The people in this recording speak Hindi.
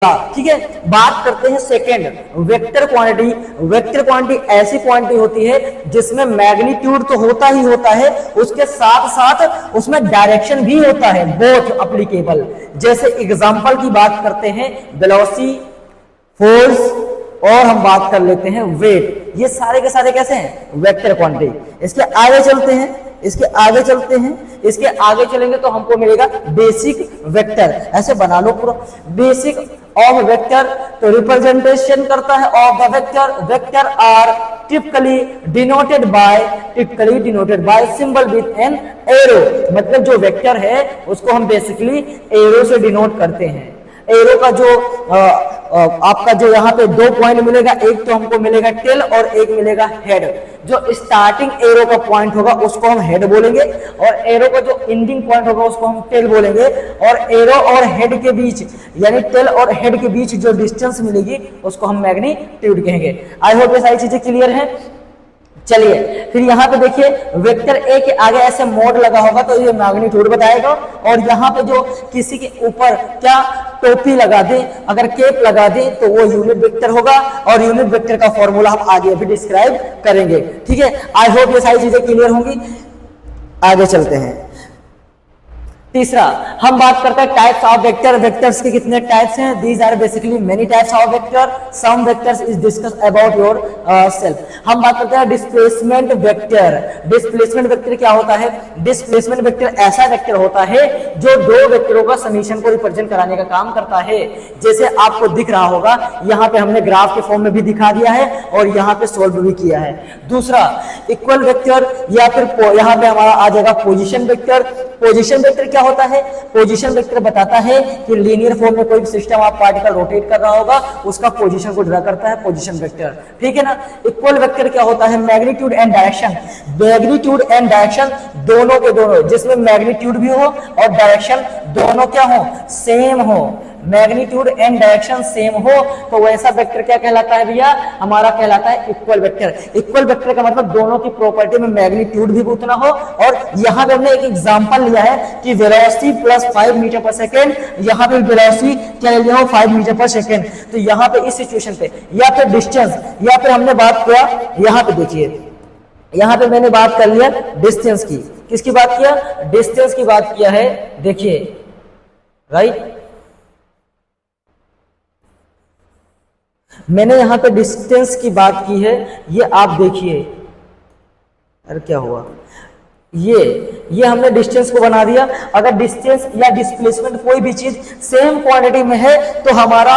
ठीक है। बात करते हैं second, vector quantity. Vector quantity ऐसी क्वांटिटी होती है जिसमें मैग्नीट्यूड तो होता ही होता है, उसके साथ साथ उसमें डायरेक्शन भी होता है, बोथ अप्लीकेबल। जैसे एग्जांपल की बात करते हैं वेलोसिटी, फोर्स, और हम बात कर लेते हैं वेट। ये सारे के सारे कैसे हैं? Vector quantity. इसके आगे चलते हैं, इसके आगे चलते हैं, इसके आगे चलेंगे तो हमको मिलेगा बेसिक वेक्टर। ऐसे बना लो पूरा, बेसिक ऑफ वेक्टर तो रिप्रेजेंटेशन करता है of the vector. Vector are typically denoted by symbol with an arrow. मतलब जो वेक्टर है उसको हम बेसिकली एरो से डिनोट करते हैं। एरो का जो आपका जो यहाँ पे 2 पॉइंट मिलेगा, एक तो हमको मिलेगा टेल और एक मिलेगा हेड। जो स्टार्टिंग एरो का पॉइंट होगा उसको हम हेड बोलेंगे और एरो का जो एंडिंग पॉइंट होगा उसको हम टेल बोलेंगे। और एरो और हेड के बीच यानी टेल और हेड के बीच जो डिस्टेंस मिलेगी उसको हम मैग्नीट्यूड कहेंगे। आई होप ये सारी चीजें क्लियर है। चलिए फिर यहाँ पे देखिए, वेक्टर ए के आगे ऐसे मोड लगा होगा तो ये मैग्नीट्यूड बताएगा। और यहाँ पे जो किसी के ऊपर क्या टोपी लगा दे, अगर केप लगा दे तो वो यूनिट वेक्टर होगा। और यूनिट वेक्टर का फॉर्मूला हम आगे भी डिस्क्राइब करेंगे। ठीक है, आई होप ये सारी चीजें क्लियर होंगी। आगे चलते हैं। तीसरा हम बात करते हैं टाइप्स ऑफ वेक्टर। वेक्टर्स के कितने टाइप्स हैं? These are basically many types of vector. Some vectors is discuss about yourself. हम बात करते हैं डिस्प्लेसमेंट वेक्टर। डिस्प्लेसमेंट वेक्टर क्या होता है? डिस्प्लेसमेंट वेक्टर ऐसा वेक्टर होता है जो दो वेक्टरों का समीशन को रिप्रेजेंट कराने का काम करता है। जैसे आपको दिख रहा होगा, यहाँ पे हमने ग्राफ के फॉर्म में भी दिखा दिया है और यहाँ पे सोल्व भी किया है। दूसरा इक्वल वेक्टर, या फिर यहाँ पे हमारा आ जाएगा पोजिशन वेक्टर। पोजीशन वेक्टर क्या होता है? पोजीशन वेक्टर बताता है कि लीनियर फॉर्म में कोई सिस्टम आप पार्टिकल रोटेट कर रहा होगा, उसका पोजीशन को ड्रा करता है पोजीशन वेक्टर। ठीक है ना। इक्वल वेक्टर क्या होता है? Magnitude and direction. Magnitude and direction दोनों के दोनों, जिसमें मैग्नीट्यूड भी हो और डायरेक्शन दोनों क्या हो? सेम हो। मैग्नीट्यूड एंड डायरेक्शन सेम हो तो वैसा वेक्टर क्या कहलाता है भैया? हमारा कहलाता है इक्वल वेक्टर। इक्वल वेक्टर का मतलब दोनों की प्रॉपर्टी में मैग्नीट्यूड भी उतना हो। और यहां पे हमने एक एग्जांपल लिया है कि वेलोसिटी प्लस 5 मीटर पर सेकेंड, यहां पे वेलोसिटी क्या लिया हो? 5 मीटर पर सेकेंड। तो यहां पे इस सिचुएशन पे, या फिर डिस्टेंस, या फिर हमने बात किया, यहां पे देखिए, यहां पे मैंने बात कर लिया डिस्टेंस की। किसकी बात किया? डिस्टेंस की बात किया है। देखिए राइट, मैंने यहां पे डिस्टेंस की बात की है। ये आप देखिए, अरे क्या हुआ, ये हमने डिस्टेंस को बना दिया। अगर डिस्टेंस या डिस्प्लेसमेंट कोई भी चीज सेम क्वांटिटी में है तो हमारा